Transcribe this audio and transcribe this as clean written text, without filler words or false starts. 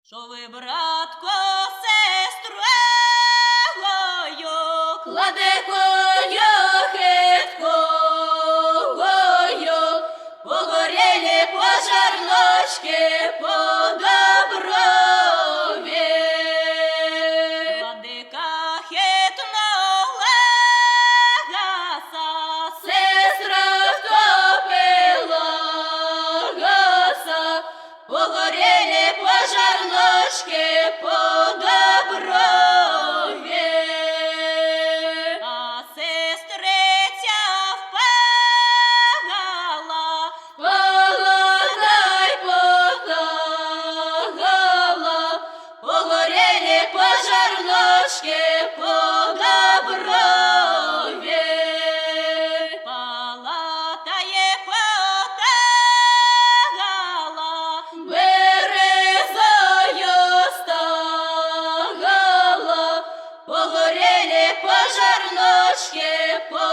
Що ви, братко, сестрою, кладе коня хиткою, погорєлі пожарночки по доброві. владика хитнула гаса, Сестра втопила гаса, погорєлі пожарночки по доброві. а сестриця впагала, Полагай, полагала, погорєлі пожарночки по доброві. палатає потагала, Березою стагала, погорєлі пожарночки по